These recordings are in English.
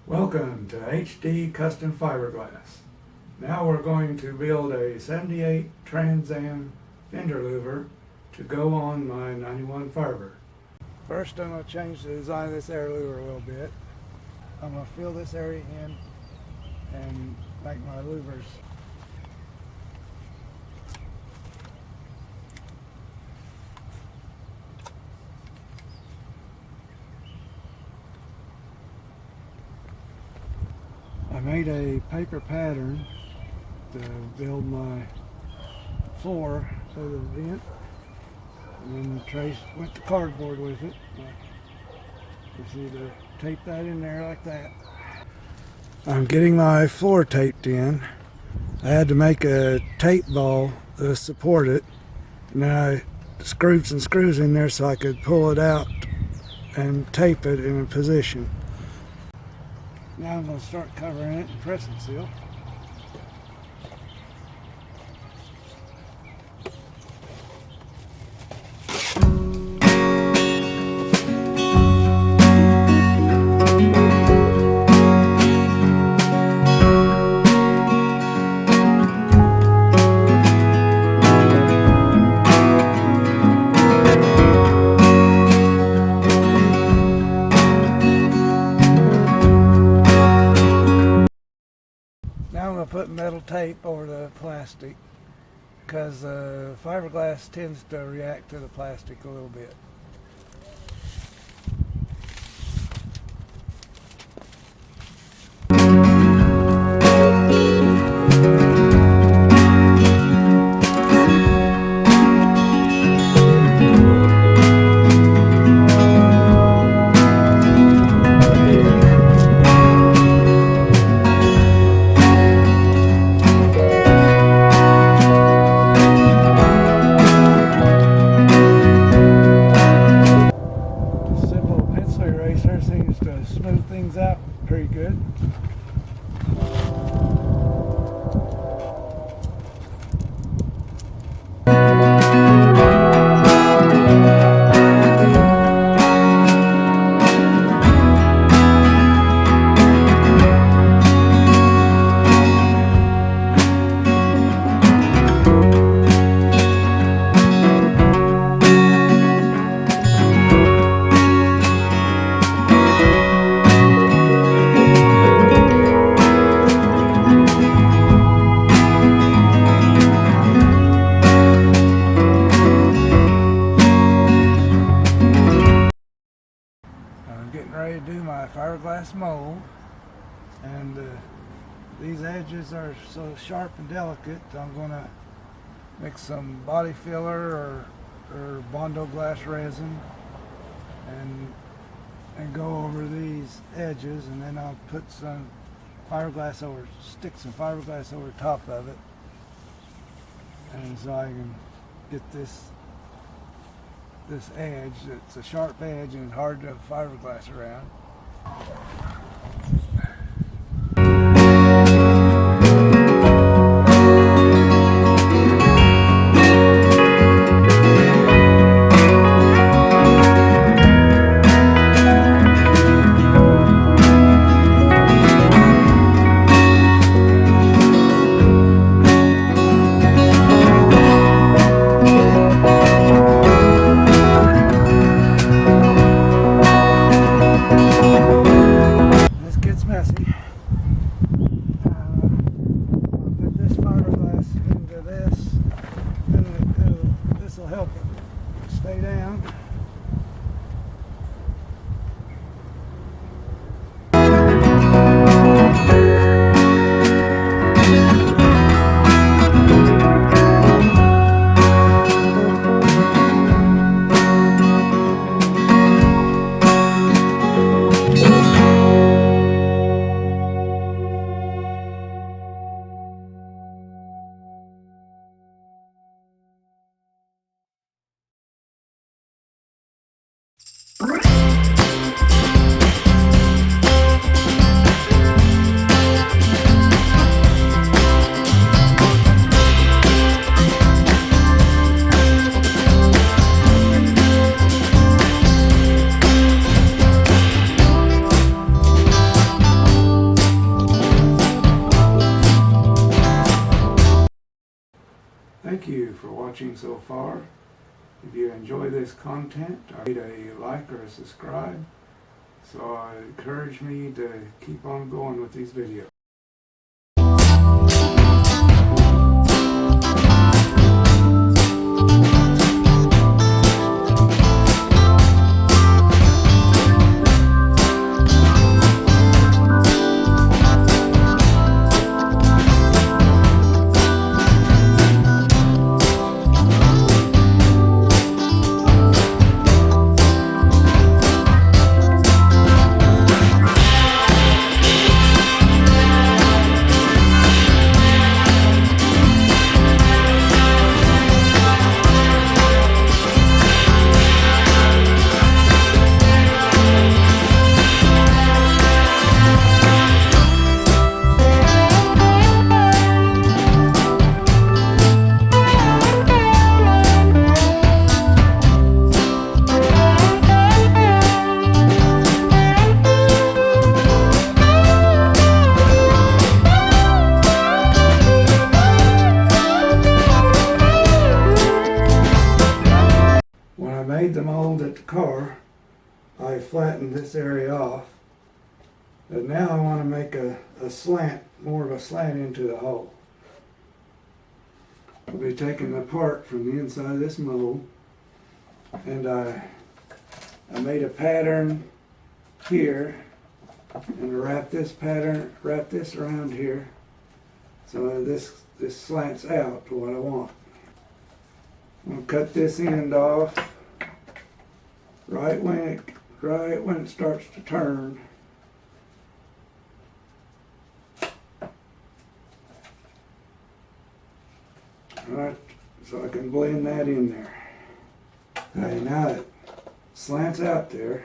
Welcome to HD Custom Fiberglass. Now we're going to build a 78 Trans Am fender louver to go on my 91 Firebird. First I'm going to change the design of this air louver a little bit. I'm going to fill this area in and make my louvers. I made a paper pattern to build my floor for the vent, and then went to cardboard with it. Just need to tape that in there like that. I'm getting my floor taped in. I had to make a tape ball to support it, and then I screwed some screws in there so I could pull it out and tape it in a position. Now I'm going to start covering it and pressing seal. Now I'm going to put metal tape over the plastic because fiberglass tends to react to the plastic a little bit. Seems to smooth things out pretty good. Getting ready to do my fiberglass mold, and these edges are so sharp and delicate. I'm going to mix some body filler or Bondo glass resin and go over these edges, and then I'll put some fiberglass over, stick some fiberglass over top of it, and so I can get this edge. It's a sharp edge and hard to fiberglass around. Will help it stay down. you for watching so far. If you enjoy this content, I need a like or a subscribe. So encourage me to keep on going with these videos. Made the mold at the car, I flattened this area off, but now I want to make a slant, more of a slant into the hole. I'll be taking the part from the inside of this mold, and I made a pattern here, and wrap this around here, so this slants out to what I want. I'm going to cut this end off right when it starts to turn. Right, so I can blend that in there. Okay, now it slants out there,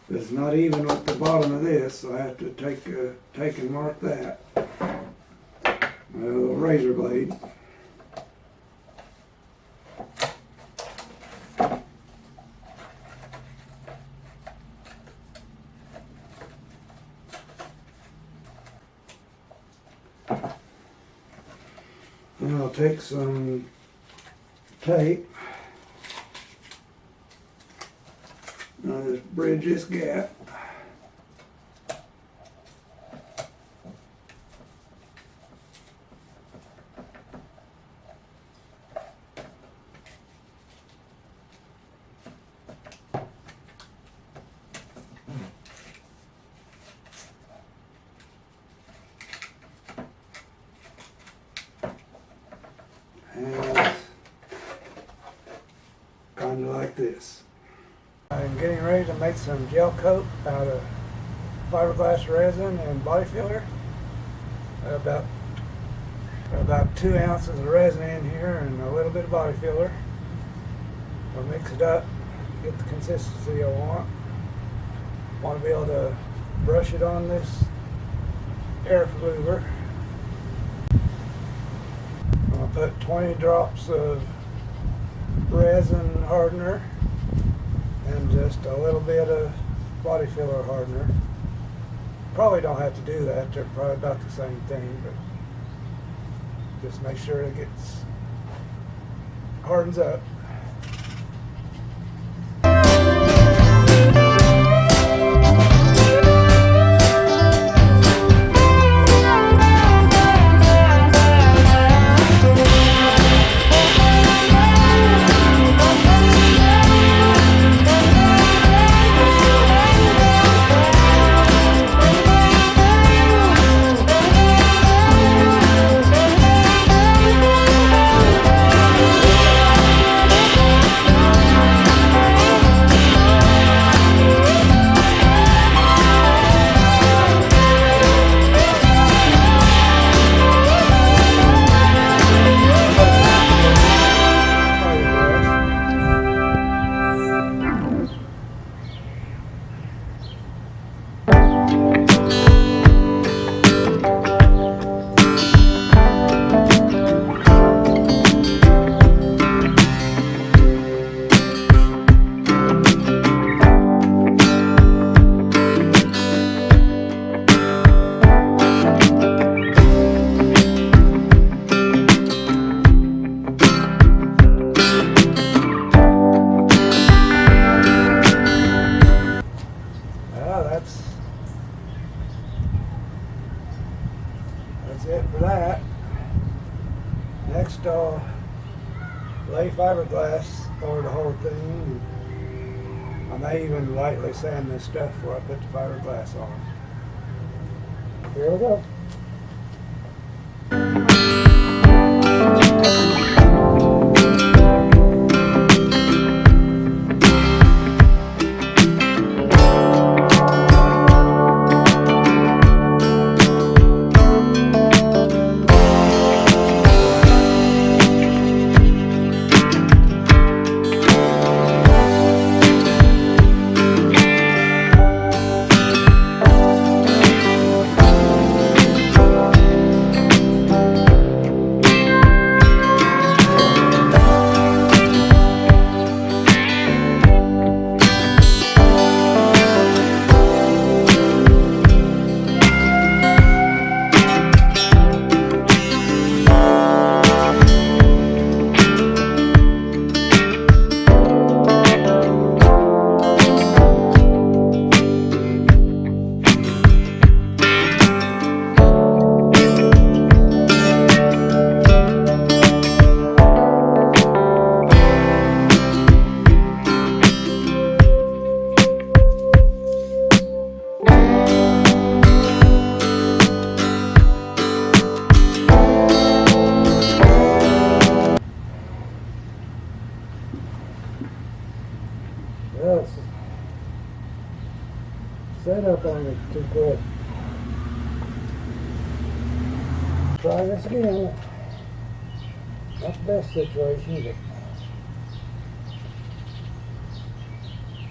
but it's not even with the bottom of this, so I have to take and mark that with a little razor blade. Then I'll take some tape, and I'll just bridge this gap. Kind of like this. I'm getting ready to make some gel coat out of fiberglass resin and body filler. About 2 ounces of resin in here and a little bit of body filler. I'll mix it up, get the consistency I want. Want to be able to brush it on this air louver. I'll put 20 drops of resin hardener and just a little bit of body filler hardener. Probably don't have to do that, they're probably about the same thing, but just make sure it hardens up. that's it for that. Next I'll lay fiberglass over the whole thing. I may even lightly sand this stuff before I put the fiberglass on. Here we go. Well, it's set up on it too quick. Try this again. Not the best situation, but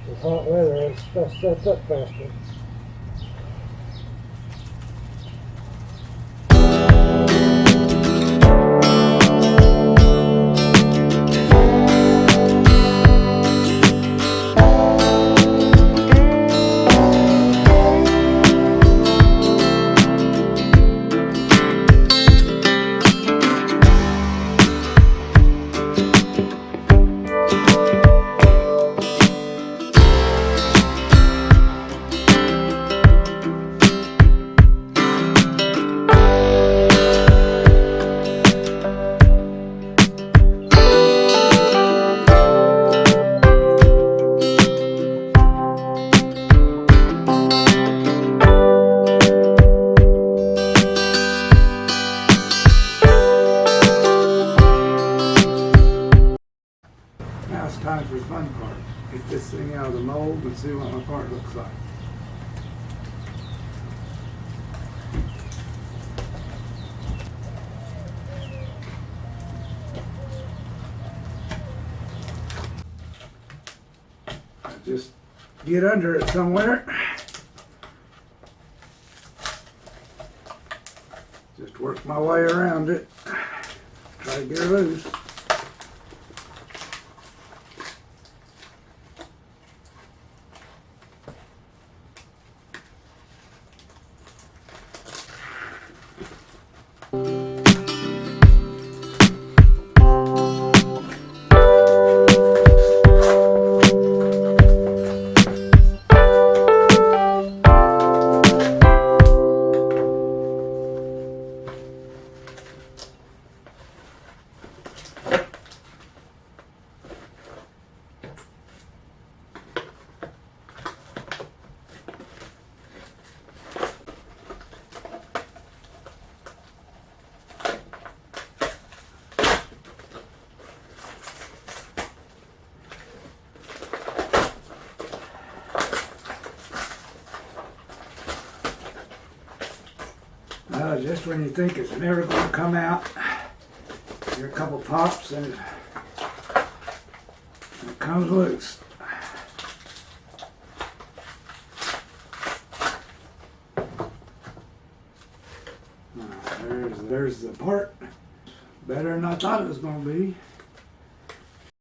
with hot weather, it's best set up faster. Now it's time for the fun part. Get this thing out of the mold and see what my part looks like. I just get under it somewhere. Just work my way around it. Try to get her loose. Just when you think it's never going to come out, here a couple pops and it comes loose. There's the part. Better than I thought it was going to be.